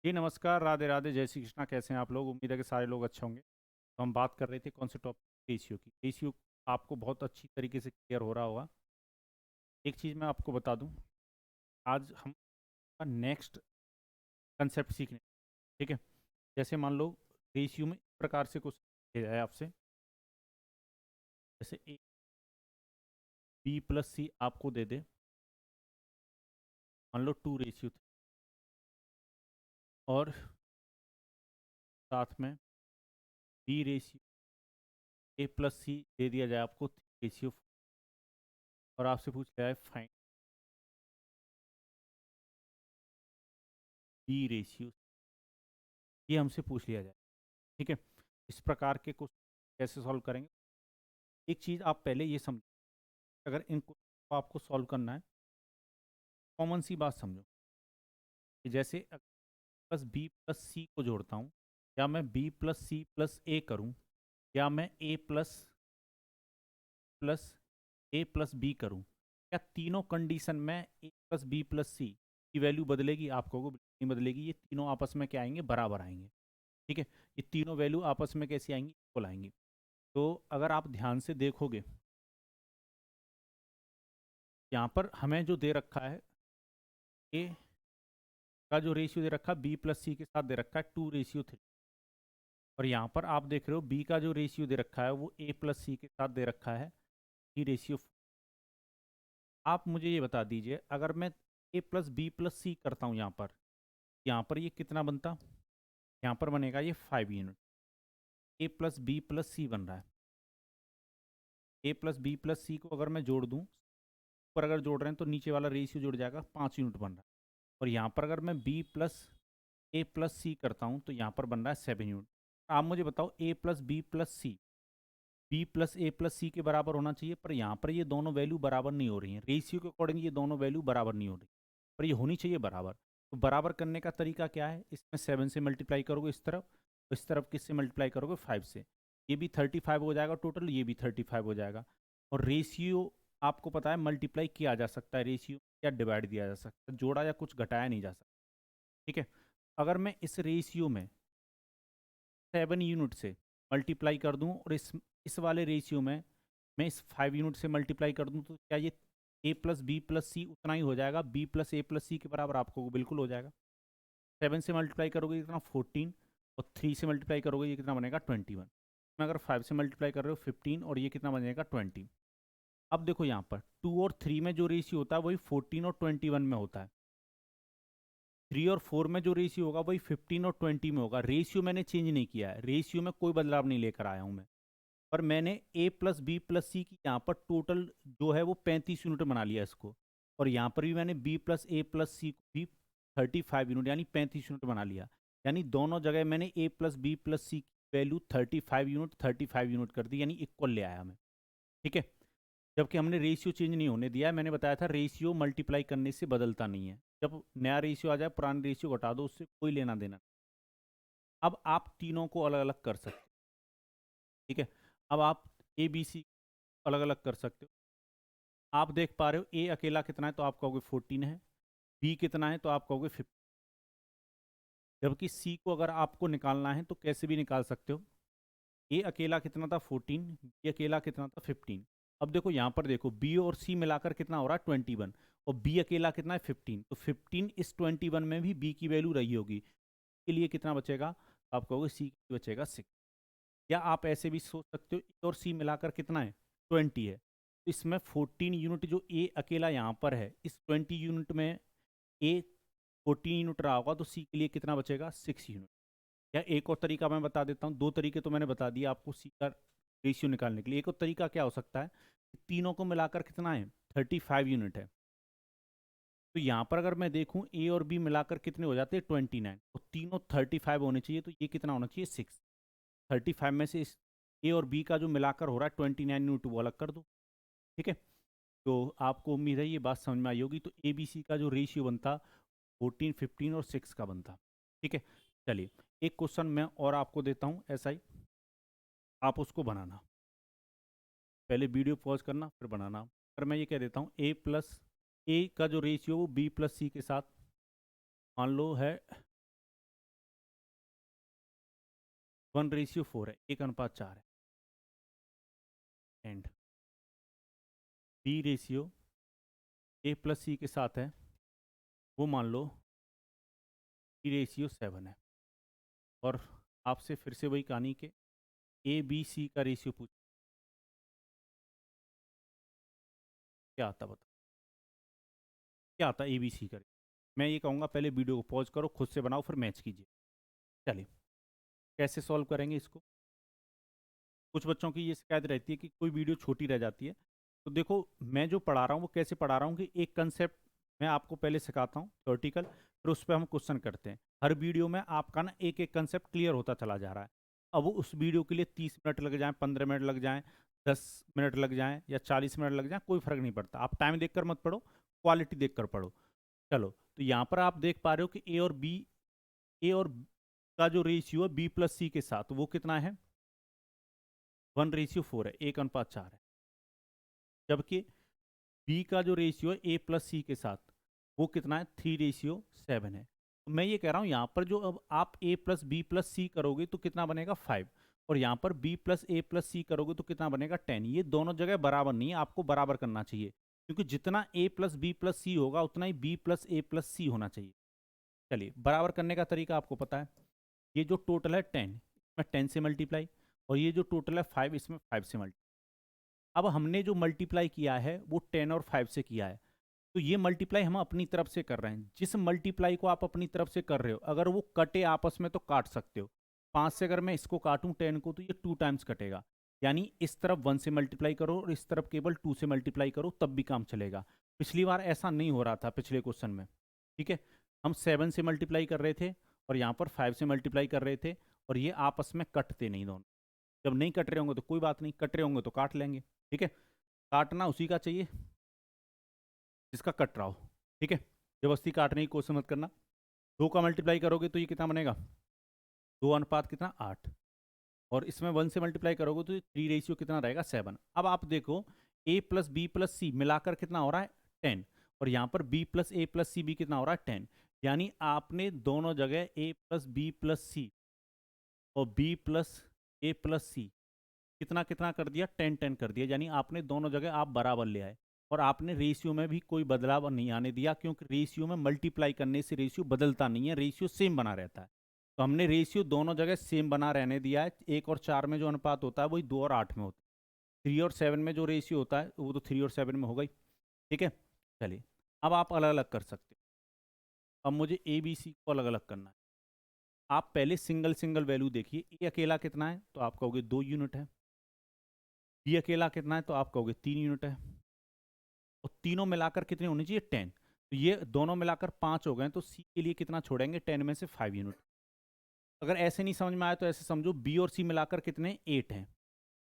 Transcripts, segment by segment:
जी नमस्कार, राधे राधे, जय श्री कृष्णा। कैसे हैं आप लोग? उम्मीद है कि सारे लोग अच्छे होंगे। तो हम बात कर रहे थे कौन से टॉपिक? रेशियो की। रेशियो आपको बहुत अच्छी तरीके से क्लियर हो रहा होगा। एक चीज़ मैं आपको बता दूं, आज हम नेक्स्ट कंसेप्ट सीखने, ठीक है? जैसे मान लो रेशियो में इस प्रकार से कुछ दिया जाए आपसे, जैसे ए बी प्लस सी आपको दे दे। मान लो 2:3 और साथ में बी रेशियो ए प्लस सी दे दिया जाए आपको 3:4 और आपसे पूछ लिया है फाइंड बी रेशियो, ये हमसे पूछ लिया जाए, ठीक है? इस प्रकार के क्वेश्चन कैसे सॉल्व करेंगे? एक चीज़ आप पहले ये समझो, अगर इन क्वेश्चन को आपको सॉल्व करना है, कॉमन सी बात समझो कि जैसे प्लस बी प्लस सी को जोड़ता हूँ, या मैं बी प्लस सी प्लस ए करूँ, या मैं ए प्लस ए प्लस बी करूँ, क्या तीनों कंडीशन में ए प्लस बी प्लस सी की वैल्यू बदलेगी? आपको को नहीं बदलेगी। ये तीनों आपस में क्या आएंगे? बराबर आएंगे, ठीक है? ये तीनों वैल्यू आपस में कैसी आएंगी? इक्वल आएंगी। तो अगर आप ध्यान से देखोगे, यहाँ पर हमें जो दे रखा है, ए का जो रेशियो दे रखा है बी प्लस सी के साथ दे रखा है 2:3, और यहाँ पर आप देख रहे हो बी का जो रेशियो दे रखा है वो ए प्लस सी के साथ दे रखा है 3:4। आप मुझे ये बता दीजिए, अगर मैं ए प्लस बी प्लस सी करता हूँ यहाँ पर ये कितना बनता? यहाँ पर बनेगा ये 5 यूनिट। ए प्लस बी प्लस सी बन रहा है। ए प्लस बी प्लस सी को अगर मैं जोड़ दूँ, ऊपर अगर जोड़ रहे हैं तो नीचे वाला रेशियो जुड़ जाएगा, 5 यूनिट बन रहा है। और यहाँ पर अगर मैं बी प्लस ए प्लस सी करता हूँ तो यहाँ पर बन रहा है 7 यूनिट। आप मुझे बताओ, A plus B plus C B plus A plus C के बराबर होना चाहिए, पर यहाँ पर ये दोनों वैल्यू बराबर नहीं हो रही हैं। रेशियो के अकॉर्डिंग ये दोनों वैल्यू बराबर नहीं हो रही, पर ये होनी चाहिए बराबर। तो बराबर करने का तरीका क्या है? इसमें 7 से मल्टीप्लाई करोगे इस तरफ किससे मल्टीप्लाई करोगे? 5 से। ये भी 35 हो जाएगा टोटल, ये भी 35 हो जाएगा। और रेशियो आपको पता है मल्टीप्लाई किया जा सकता है, रेशियो या डिवाइड दिया जा सकता है, जोड़ा या कुछ घटाया नहीं जा सकता, ठीक है? अगर मैं इस रेशियो में 7 यूनिट से मल्टीप्लाई कर दूं और इस वाले रेशियो में मैं इस 5 यूनिट से मल्टीप्लाई कर दूं, तो क्या ये ए प्लस बी प्लस सी उतना ही हो जाएगा? B plus A plus C के बराबर आपको बिल्कुल हो जाएगा। 7 से मल्टीप्लाई करोगे कितना? 14। और 3 से मल्टीप्लाई करोगे ये कितना बनेगा? 21। मैं अगर 5 से मल्टीप्लाई कर रहे हो 15, और ये कितना बनेगा? 20। अब देखो यहाँ पर 2 और 3 में जो रेशियो होता है वही 14 और 21 में होता है। 3 और 4 में जो रेशियो होगा वही 15 और 20 में होगा। रेशियो मैंने चेंज नहीं किया है, रेशियो में कोई बदलाव नहीं लेकर आया हूँ मैं। पर मैंने ए प्लस बी प्लस सी की यहाँ पर टोटल जो है वो 35 यूनिट बना लिया इसको। और यहाँ पर भी मैंने बी प्लस ए प्लस सी को भी 35 यूनिट यानी 35 यूनिट बना लिया। यानी दोनों जगह मैंने ए प्लस बी प्लस सी की वैल्यू 35 यूनिट कर दी, यानी इक्वल ले आया मैं, ठीक है? जबकि हमने रेशियो चेंज नहीं होने दिया है। मैंने बताया था रेशियो मल्टीप्लाई करने से बदलता नहीं है। जब नया रेशियो आ जाए पुराना रेशियो घटा दो, उससे कोई लेना देना। अब आप तीनों को अलग अलग कर सकते हो, ठीक है? अब आप ए बी सी अलग अलग कर सकते हो। आप देख पा रहे हो ए अकेला कितना है तो आप कहोगे 14 है, बी कितना है तो आप कहोगे 15। जबकि सी को अगर आपको निकालना है तो कैसे भी निकाल सकते हो। ए अकेला कितना था? 14। बी अकेला कितना था? 15। अब देखो यहाँ पर देखो, बी और सी मिलाकर कितना हो रहा है? 21। और बी अकेला कितना है? 15। तो 15 इस 21 में भी बी की वैल्यू रही होगी, के लिए कितना बचेगा? तो आप कहोगे सी बचेगा 6। या आप ऐसे भी सोच सकते हो, ए और सी मिलाकर कितना है? 20 है। तो इसमें 14 यूनिट जो ए अकेला यहाँ पर है, इस 20 यूनिट में ए 14 यूनिट रहा होगा, तो सी के लिए कितना बचेगा? 6 यूनिट। या एक और तरीका मैं बता देता हूँ, दो तरीके तो मैंने बता दिए आपको सी का रेशियो निकालने के लिए। एक और तरीका क्या हो सकता है कि तीनों को मिलाकर कितना है? 35 यूनिट है। तो यहाँ पर अगर मैं देखूँ ए और बी मिलाकर कितने हो जाते हैं? 29। तो तीनों 35 होने चाहिए, तो ये कितना होना चाहिए? 6। 35 में से इस ए और बी का जो मिलाकर हो रहा है 29 यूनिट, वो अलग कर दो, ठीक है? तो आपको उम्मीद है ये बात समझ में आई होगी। तो ए बी सी का जो रेशियो बनता 14, 15 और 6 का बनता, ठीक है? चलिए, एक क्वेश्चन मैं और आपको देता हूँ ऐसा ही, आप उसको बनाना। पहले वीडियो पॉज करना फिर बनाना। अगर मैं ये कह देता हूँ ए प्लस ए का जो रेशियो वो बी प्लस सी के साथ मान लो है 1:4 है, 1:4 है। एंड बी रेशियो A+C के साथ है, वो मान लो B:7 है। और आपसे फिर से वही कहानी के ABC का रेशियो पूछ, क्या आता बता, क्या आता ABC का? मैं ये कहूँगा पहले वीडियो को पॉज करो, खुद से बनाओ, फिर मैच कीजिए। चलिए कैसे सॉल्व करेंगे इसको। कुछ बच्चों की ये शिकायत रहती है कि कोई वीडियो छोटी रह जाती है। तो देखो मैं जो पढ़ा रहा हूँ वो कैसे पढ़ा रहा हूँ कि एक कंसेप्ट मैं आपको पहले सिखाता हूँ थ्योरेटिकल, फिर उस पर हम क्वेश्चन करते हैं। हर वीडियो में आपका ना एक एक कंसेप्ट क्लियर होता चला जा रहा है। अब वो उस वीडियो के लिए 30 मिनट लग जाए, 15 मिनट लग जाए, 10 मिनट लग जाए या 40 मिनट लग जाए, कोई फर्क नहीं पड़ता। आप टाइम देखकर मत पढ़ो, क्वालिटी देखकर पढ़ो। चलो तो यहाँ पर आप देख पा रहे हो कि ए और का जो रेशियो है B+C के साथ वो कितना है, 1:4 है, 1:4 है। जबकि बी का जो रेशियो है A+C के साथ वो कितना है, 3:7 है। तो मैं ये कह रहा हूँ यहाँ पर जो अब आप A+B+C करोगे तो कितना बनेगा 5, और यहाँ पर B+A+C करोगे तो कितना बनेगा 10। ये दोनों जगह बराबर नहीं है, आपको बराबर करना चाहिए, क्योंकि जितना A+B+C होगा उतना ही B+A+C होना चाहिए। चलिए बराबर करने का तरीका आपको पता है, ये जो टोटल है 10, इसमें 10 से मल्टीप्लाई, और ये जो टोटल है 5, इसमें 5 से मल्टीप्लाई। अब हमने जो मल्टीप्लाई किया है वो 10 और 5 से किया है, तो ये मल्टीप्लाई हम अपनी तरफ से कर रहे हैं। जिस मल्टीप्लाई को आप अपनी तरफ से कर रहे हो अगर वो कटे आपस में तो काट सकते हो। 5 से अगर मैं इसको काटूं 10 को तो ये 2 टाइम्स कटेगा, यानी इस तरफ 1 से मल्टीप्लाई करो और इस तरफ केवल 2 से मल्टीप्लाई करो तब भी काम चलेगा। पिछली बार ऐसा नहीं हो रहा था पिछले क्वेश्चन में, ठीक है। हम 7 से मल्टीप्लाई कर रहे थे और यहाँ पर 5 से मल्टीप्लाई कर रहे थे, और ये आपस में कटते नहीं दोनों। जब नहीं कट रहे होंगे तो कोई बात नहीं, कट रहे होंगे तो काट लेंगे, ठीक है। काटना उसी का चाहिए जिसका कट रहा हो, ठीक है। जबरदस्ती काटने की कोशिश मत करना। 2 का मल्टीप्लाई करोगे तो ये कितना बनेगा, 2 अनुपात कितना 8, और इसमें 1 से मल्टीप्लाई करोगे तो 3 रेशियो कितना रहेगा 7। अब आप देखो A+B+C मिलाकर कितना हो रहा है 10, और यहाँ पर B+A+C भी कितना हो रहा है 10, यानी आपने दोनों जगह A+B+C और B+A+C कितना कितना कर दिया, 10-10 कर दिया, यानी आपने दोनों जगह आप बराबर ले आए। और आपने रेशियो में भी कोई बदलाव नहीं आने दिया, क्योंकि रेशियो में मल्टीप्लाई करने से रेशियो बदलता नहीं है, रेशियो सेम बना रहता है। तो हमने रेशियो दोनों जगह सेम बना रहने दिया है। 1 और 4 में जो अनुपात होता है वही 2 और 8 में होता है। 3 और 7 में जो रेशियो होता है वो तो 3 और 7 में होगा ही, ठीक है। चलिए अब आप अलग अलग कर सकते हो। अब मुझे ABC को अलग अलग करना है। आप पहले सिंगल सिंगल वैल्यू देखिए। ए अकेला कितना है तो आप कहोगे 2 यूनिट है, बी अकेला कितना है तो आप कहोगे 3 यूनिट है, और तीनों मिलाकर कितने होने चाहिए 10। तो ये दोनों मिलाकर 5 हो गए, तो सी के लिए कितना छोड़ेंगे 10 में से 5 यूनिट। अगर ऐसे नहीं समझ में आया तो ऐसे समझो बी और सी मिलाकर कितने 8 हैं,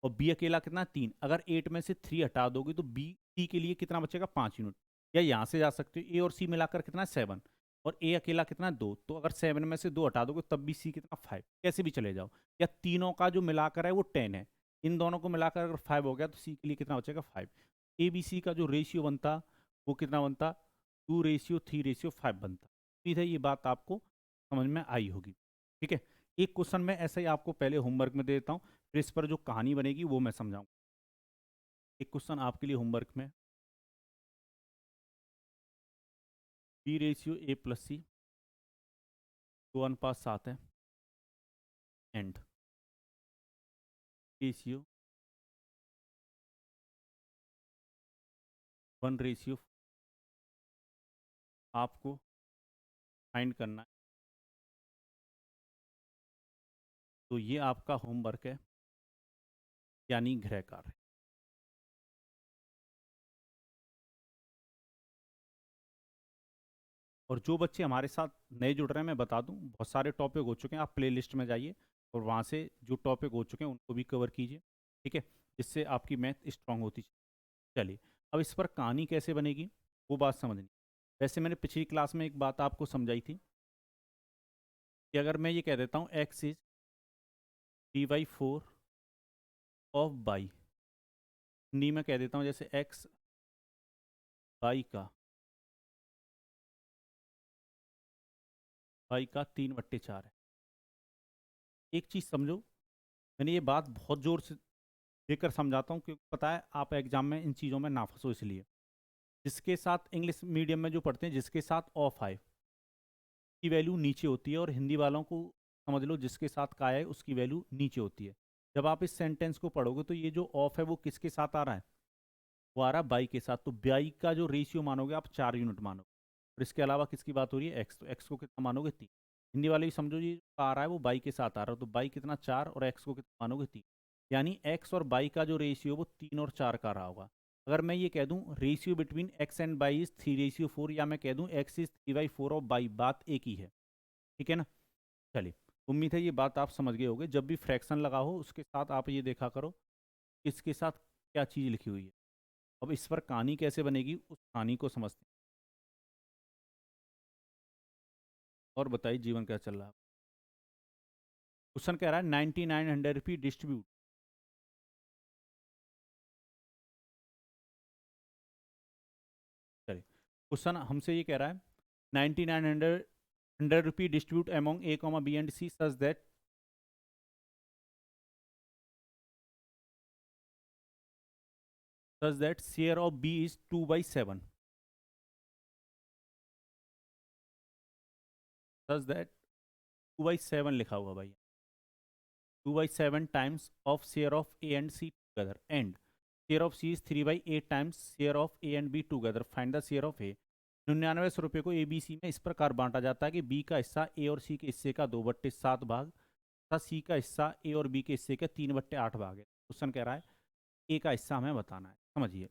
और बी अकेला कितना 3। अगर 8 में से 3 हटा दोगे तो बी सी के लिए कितना बचेगा 5 यूनिट। या यहाँ से जा सकते हो ए और सी मिलाकर कितना 7, और ए अकेला कितना 2, तो अगर 7 में से 2 हटा दोगे तब भी सी कितना 5, कैसे भी चले जाओ। या तीनों का जो मिलाकर है वो 10 है, इन दोनों को मिलाकर अगर 5 हो गया तो सी के लिए कितना बचेगा 5। ए बी सी का जो रेशियो बनता वो कितना बनता, 2:3:5 बनता। उम्मीद है ये बात आपको समझ में आई होगी, ठीक है। एक क्वेश्चन में ऐसा ही आपको पहले होमवर्क में दे देता हूँ, फिर इस पर जो कहानी बनेगी वो मैं समझाऊँ। एक क्वेश्चन आपके लिए होमवर्क में, B:A+C 2:7 है, एंड रेशियो 1:, आपको फाइंड करना है। तो ये आपका होमवर्क है, यानी गृह कार्य। और जो बच्चे हमारे साथ नए जुड़ रहे हैं मैं बता दूं बहुत सारे टॉपिक हो चुके हैं, आप प्लेलिस्ट में जाइए और वहाँ से जो टॉपिक हो चुके हैं उनको भी कवर कीजिए, ठीक है, जिससे आपकी मैथ स्ट्रांग होती चलिए। अब इस पर कहानी कैसे बनेगी वो बात समझनी। वैसे मैंने पिछली क्लास में एक बात आपको समझाई थी कि अगर मैं ये कह देता हूँ x is d/4 of by, नी मैं कह देता हूँ जैसे x बाई का 3/4 है। एक चीज़ समझो, मैंने ये बात बहुत ज़ोर से देकर समझाता हूँ क्योंकि पता है आप एग्ज़ाम में इन चीज़ों में ना फँसो इसलिए। जिसके साथ इंग्लिश मीडियम में जो पढ़ते हैं जिसके साथ ऑफ आए की वैल्यू नीचे होती है, और हिंदी वालों को समझ लो जिसके साथ का है उसकी वैल्यू नीचे होती है। जब आप इस सेंटेंस को पढ़ोगे तो ये जो ऑफ है वो किसके साथ आ रहा है? वो आ रहा है बाई के साथ। तो बाई का जो रेशियो मानोगे आप 4 यूनिट मानोगे, और इसके अलावा किसकी बात हो रही है? एक्स। तो एक्स को कितना मानोगे? 3। हिंदी वाले भी समझो जी आ रहा है वो बाई के साथ आ रहा है, तो बाई कितना? 4, और एक्स को कितना मानोगे? 3। यानी एक्स और बाई का जो रेशियो वो 3 और 4 का रहा होगा। अगर मैं ये कह दूं ratio between x and by is 3:4, या मैं कह दूं एक्स इज 3/4 ऑफ बाई, बात एक ही है। ठीक है ना? चलिए, उम्मीद है ये बात आप समझ गए होंगे। जब भी फ्रैक्शन लगा हो उसके साथ आप ये देखा करो किसके साथ क्या चीज़ लिखी हुई है। अब इस पर कहानी कैसे बनेगी उस कहानी को समझते हैं। और बताइए जीवन क्या चल रहा है। क्वेश्चन कह रहा है 9900 रुपी डिस्ट्रीब्यूट। चलिए, क्वेश्चन हमसे ये कह रहा है 9900 rupee distribute among A comma B and C such that share of B is 2/7, such that 2/7 लिखा हुआ भाई। 2/7 times of share of A and C together, and share of C is 3/8 times share of A and B together, find the share of A. 9900 रुपये को A B C में इस प्रकार बांटा जाता है कि बी का हिस्सा ए और सी के हिस्से का 2/7 भाग तथा सी का हिस्सा ए और बी के हिस्से का 3/8 भाग है। क्वेश्चन कह रहा है ए का हिस्सा हमें बताना है। समझिए,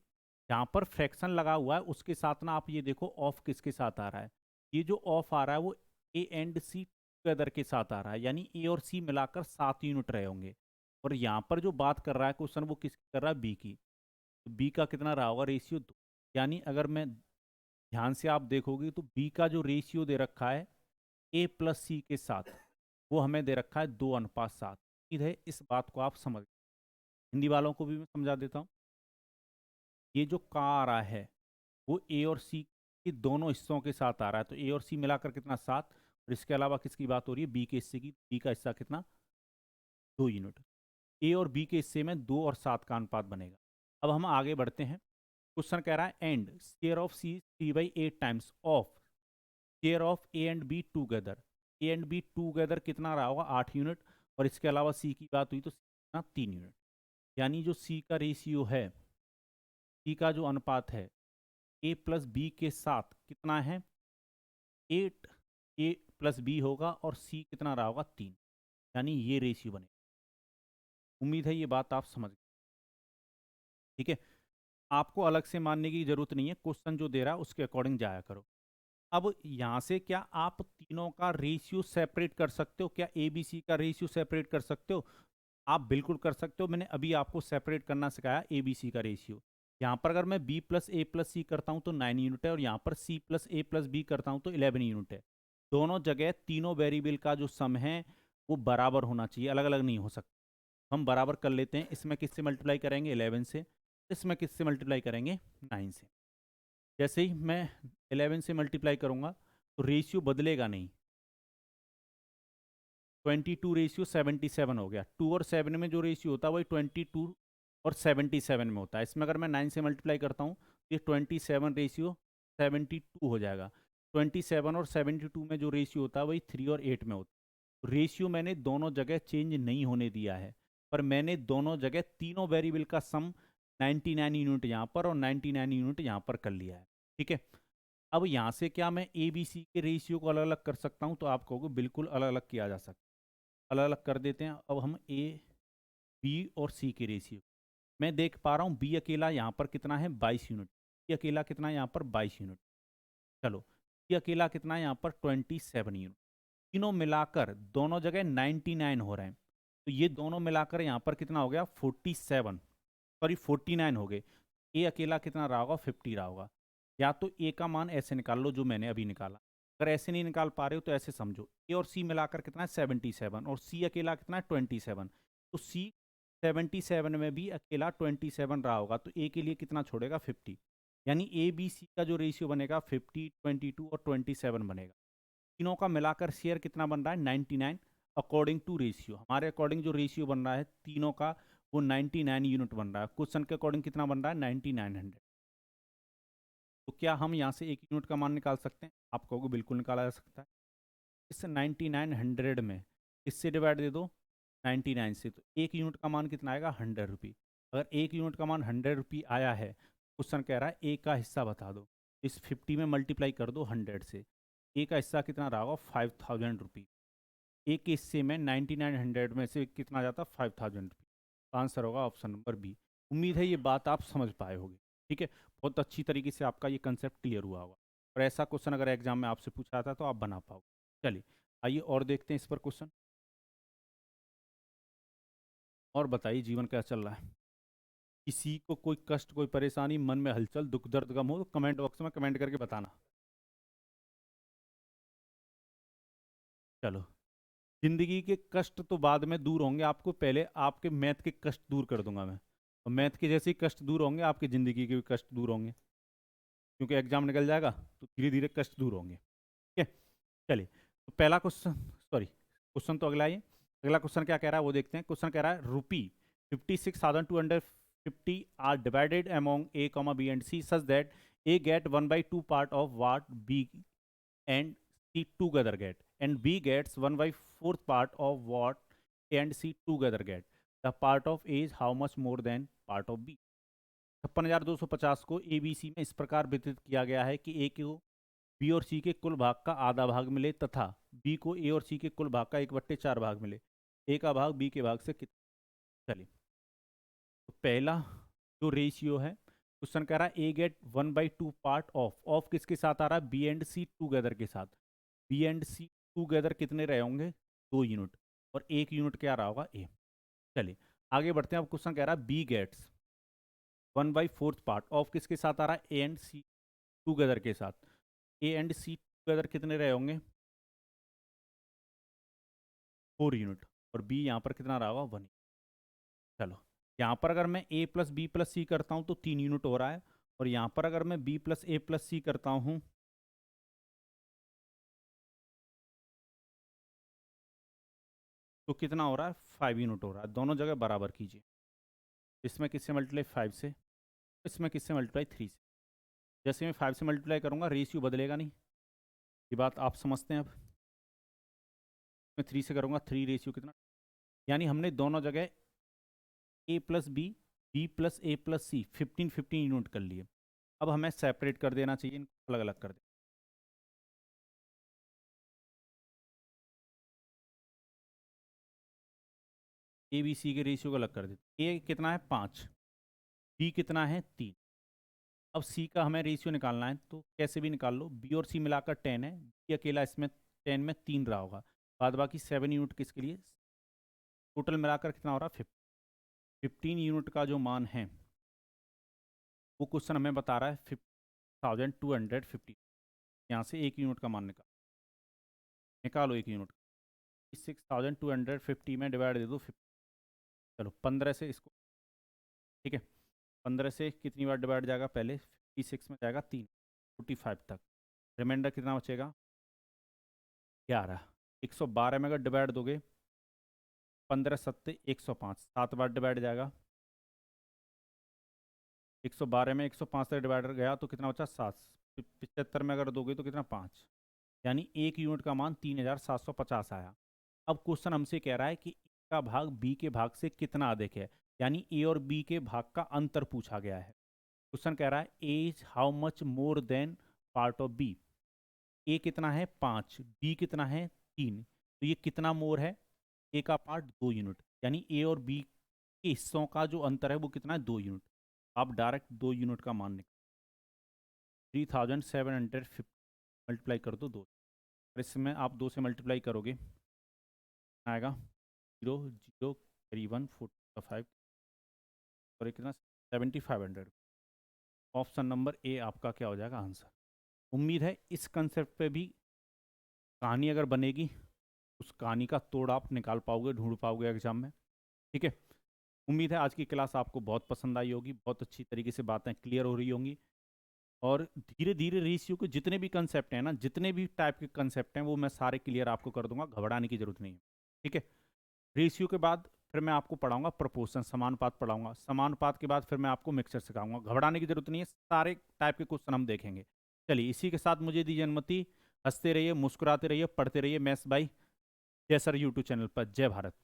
जहाँ पर फ्रैक्शन लगा हुआ है उसके साथ ना आप ये देखो ऑफ किसके साथ आ रहा है। ये जो ऑफ आ रहा है वो ए एंड सी टुगेदर के साथ आ रहा है, यानी ए और सी मिलाकर 7 यूनिट रहे होंगे। और यहाँ पर जो बात कर रहा है क्वेश्चन वो किसकी कर रहा है? बी की। तो बी का कितना रहा होगा? रेशियो 2। यानी अगर मैं ध्यान से आप देखोगे तो बी का जो रेशियो दे रखा है ए प्लस सी के साथ वो हमें दे रखा है 2:7। उम्मीद है इस बात को आप समझ। हिंदी वालों को भी मैं समझा देता हूँ। ये जो का आ रहा है वो ए और सी के दोनों हिस्सों के साथ आ रहा है, तो ए और सी मिलाकर कितना? 7। और इसके अलावा किसकी बात हो रही है? बी के हिस्से की। बी का हिस्सा कितना? 2 यूनिट। ए और बी के हिस्से में 2 और 7 का अनुपात बनेगा। अब हम आगे बढ़ते हैं। क्वेश्चन कह रहा है and share of C 3/8 times of share of A and B together. A and B together कितना रहा होगा? 8 यूनिट। और इसके अलावा सी की बात हुई तो कितना? 3 यूनिट। यानी जो सी का रेशियो है, सी का जो अनुपात है ए प्लस बी के साथ कितना है? 8 ए प्लस बी होगा, और सी कितना रहा होगा? 3। यानी ये रेशियो बने। उम्मीद है ये बात आप समझ गए। ठीक है, आपको अलग से मानने की जरूरत नहीं है, क्वेश्चन जो दे रहा है उसके अकॉर्डिंग जाया करो। अब यहाँ से क्या आप तीनों का रेशियो सेपरेट कर सकते हो? क्या ए बी सी का रेशियो सेपरेट कर सकते हो? आप बिल्कुल कर सकते हो। मैंने अभी आपको सेपरेट करना सिखाया ए बी सी का रेशियो। यहाँ पर अगर मैं बी प्लस ए प्लस सी करता हूँ तो 9 यूनिट है, और यहाँ पर C plus A plus B करता हूँ तो 11 यूनिट है। दोनों जगह तीनों वेरिएबल का जो सम है वो बराबर होना चाहिए, अलग अलग नहीं हो सकता। हम बराबर कर लेते हैं। इसमें किससे मल्टीप्लाई करेंगे? 11 से। इसमें किससे मल्टीप्लाई करेंगे? 9 से। जैसे ही मैं 11 से मल्टीप्लाई करूँगा तो रेशियो बदलेगा नहीं। 22:77 हो गया। 2 और 7 में जो रेशियो होता है वही 22 और 77 में होता है। इसमें अगर मैं 9 से मल्टीप्लाई करता हूँ तो ये 27:72 हो जाएगा। 27 और 72 में जो रेशियो होता है वही 3 और 8 में होता है। रेशियो मैंने दोनों जगह चेंज नहीं होने दिया है, पर मैंने दोनों जगह तीनों वेरिएबल का सम 99 यूनिट यहाँ पर और 99 यूनिट यहाँ पर कर लिया है। ठीक है, अब यहाँ से क्या मैं ए बी सी के रेशियो को अलग अलग कर सकता हूँ? तो आप कहोगे बिल्कुल अलग अलग किया जा सकता है। अलग अलग कर देते हैं। अब हम ए बी और सी के रेशियो मैं देख पा रहा हूँ। बी अकेला यहाँ पर कितना है? 22 यूनिट। बी अकेला कितना है यहाँ पर? 22 यूनिट। चलो, सी अकेला कितना है यहाँ पर? 27 यूनिट। तीनों मिलाकर दोनों जगह 99 हो रहे हैं, तो ये दोनों मिलाकर यहाँ पर कितना हो गया? 47, सॉरी 49 हो गए। ए अकेला कितना रहा होगा? 50 रहा होगा। या तो ए का मान ऐसे निकाल लो जो मैंने अभी निकाला। अगर ऐसे नहीं निकाल पा रहे हो तो ऐसे समझो, ए और सी मिलाकर कितना है? 77, और सी अकेला कितना है? 27। तो सी 77 में भी अकेला 27 रहा होगा, तो ए के लिए कितना छोड़ेगा? 50। यानी ए बी सी का जो रेशियो बनेगा 50, 22 और 27 बनेगा। तीनों का मिलाकर शेयर कितना बन रहा है? 99। अकॉर्डिंग टू रेशियो, हमारे अकॉर्डिंग जो रेशियो बन रहा है तीनों का वो 99 यूनिट बन रहा है। क्वेश्चन के अकॉर्डिंग कितना बन रहा है 9900। तो क्या हम यहाँ से एक यूनिट का मान निकाल सकते हैं? आप कहोगे बिल्कुल निकाला जा सकता है। इस 9900 में इससे डिवाइड दे दो 99 से, तो एक यूनिट का मान कितना आएगा 100 रुपये। अगर एक यूनिट का मान 100 रुपये आया है, क्वेश्चन कह रहा है ए का हिस्सा बता दो। इस 50 में मल्टीप्लाई कर दो 100 से, ए का हिस्सा कितना रहा होगा 5000 रुपये। एक हिस्से में 9900 में से कितना जाता 5000 रुपये। आंसर होगा ऑप्शन नंबर बी। उम्मीद है ये बात आप समझ पाए होगे। ठीक है, बहुत अच्छी तरीके से आपका ये कंसेप्ट क्लियर हुआ होगा, और ऐसा क्वेश्चन अगर एग्जाम में आपसे पूछा जाता तो आप बना पाओगे। चलिए आइए और देखते हैं इस पर क्वेश्चन। और बताइए जीवन क्या चल रहा है? किसी को कोई कष्ट, कोई परेशानी, मन में हलचल, दुख दर्द गम हो तो कमेंट बॉक्स में कमेंट करके बताना। चलो, जिंदगी के कष्ट तो बाद में दूर होंगे, आपको पहले आपके मैथ के कष्ट दूर कर दूंगा मैं। और मैथ के जैसे ही कष्ट दूर होंगे आपकी ज़िंदगी के भी कष्ट दूर होंगे, क्योंकि एग्जाम निकल जाएगा तो धीरे धीरे कष्ट दूर होंगे। ठीक है, चलिए तो पहला क्वेश्चन, सॉरी क्वेश्चन तो अगला ही है। अगला क्वेश्चन क्या कह रहा है वो देखते हैं। क्वेश्चन कह रहा है rupee 56,250 are divided among A comma B and C such that A get 1/2 part of what B and C together get, and B gets 1/4 part of what A and C together get. The part of A is how much more than part of B? 56,250 को A B C में इस प्रकार वितरित किया गया है कि ए को बी और सी के कुल भाग का आधा भाग मिले तथा बी को ए और सी के कुल भाग का 1/4 भाग मिले। ए का भाग बी के भाग से कितना? चलिए, तो पहला जो रेशियो है, क्वेश्चन कह रहा है ए गेट 1/2 पार्ट ऑफ किसके साथ आ रहा है? बी एंड सी टूगेदर के साथ। बी एंड सी टूगेदर कितने रहे होंगे? 2 यूनिट, और एक यूनिट क्या रहा होगा? ए। चलिए आगे बढ़ते हैं। अब क्वेश्चन कह रहा है बी गेट्स 1/4 पार्ट ऑफ किसके साथ आ रहा है? ए एंड सी टूगेदर के साथ। ए एंड सी टूगेदर कितने रहे होंगे? 4 यूनिट, और बी यहाँ पर कितना रहा होगा? 1। चलो, यहाँ पर अगर मैं a प्लस बी प्लस सी करता हूँ तो 3 यूनिट हो रहा है, और यहाँ पर अगर मैं b प्लस ए प्लस सी करता हूँ तो कितना हो रहा है? 5 यूनिट हो रहा है। दोनों जगह बराबर कीजिए। इसमें किससे मल्टीप्लाई? 5 से। इसमें किससे मल्टीप्लाई? 3 से। जैसे मैं 5 से मल्टीप्लाई करूँगा रेशियो बदलेगा नहीं, ये बात आप समझते हैं। अब मैं 3 से करूँगा, 3 रेशियो कितना, यानी हमने दोनों जगह a plus B plus A plus C 15 unit कर लिए। अब हमें सेपरेट कर देना चाहिए, इनको अलग अलग कर दे। ए बी सी के रेशियो को अलग कर देते। ए कितना है? 5, बी कितना है? 3। अब सी का हमें रेशियो निकालना है, तो कैसे भी निकाल लो। बी और सी मिलाकर 10 है, बी अकेला इसमें 10 में 3 रहा होगा, बाद बाकी 7 यूनिट किसके लिए? टोटल मिलाकर कितना हो रहा है? 15 यूनिट का जो मान है वो क्वेश्चन हमें बता रहा है 5250। यहाँ से एक यूनिट का मान निकालो एक यूनिट। 6250 में डिवाइड दे दो 50। चलो 15 से इसको, ठीक है, 15 से कितनी बार डिवाइड जाएगा? पहले 56 में जाएगा 3, 45 तक। रिमाइंडर कितना बचेगा? 11। 112 में अगर डिवाइड दोगे 15 सत्ते 105, 7 बार डिवाइड जाएगा। 112 में 105 तक डिवाइडर गया तो कितना बचा? 7। 75 में अगर दोगे तो कितना? 5, यानी एक यूनिट का मान 3750 आया। अब क्वेश्चन हमसे कह रहा है कि ए का भाग बी के भाग से कितना अधिक है, यानी ए और बी के भाग का अंतर पूछा गया है। क्वेश्चन कह रहा है A is how much more than part of B. A कितना है? 5, बी कितना है? 3, तो ये कितना मोर है? ए का पार्ट 2 यूनिट, यानी ए और बी के हिस्सों का जो अंतर है वो कितना है? 2 यूनिट। आप डायरेक्ट 2 यूनिट का मान निकाल, 3750 मल्टीप्लाई कर दो 2, और इसमें आप 2 से मल्टीप्लाई करोगे आएगा 0 0 करीबन 45, और ये कितना? 7500। ऑप्शन नंबर ए आपका क्या हो जाएगा? आंसर। उम्मीद है इस कंसेप्ट पे भी कहानी अगर बनेगी उस कहानी का तोड़ आप निकाल पाओगे, ढूंढ पाओगे एग्जाम में। ठीक है, उम्मीद है आज की क्लास आपको बहुत पसंद आई होगी, बहुत अच्छी तरीके से बातें क्लियर हो रही होंगी, और धीरे धीरे रेशियो के जितने भी कंसेप्ट हैं ना, जितने भी टाइप के कंसेप्ट हैं वो मैं सारे क्लियर आपको कर दूंगा, घबराने की जरूरत नहीं है। ठीक है। रेशियो के बाद फिर मैं आपको पढ़ाऊंगा प्रोपोर्शन, समानुपात पढ़ाऊंगा। समानुपात के बाद फिर मैं आपको मिक्सचर सिखाऊंगा। घबराने की जरूरत नहीं है, सारे टाइप के क्वेश्चन हम देखेंगे। चलिए इसी के साथ मुझे दीजिए अनुमति। हंसते रहिए, मुस्कुराते रहिए, पढ़ते रहिए मैथ्स बाई जय सर यूट्यूब चैनल पर। जय भारत।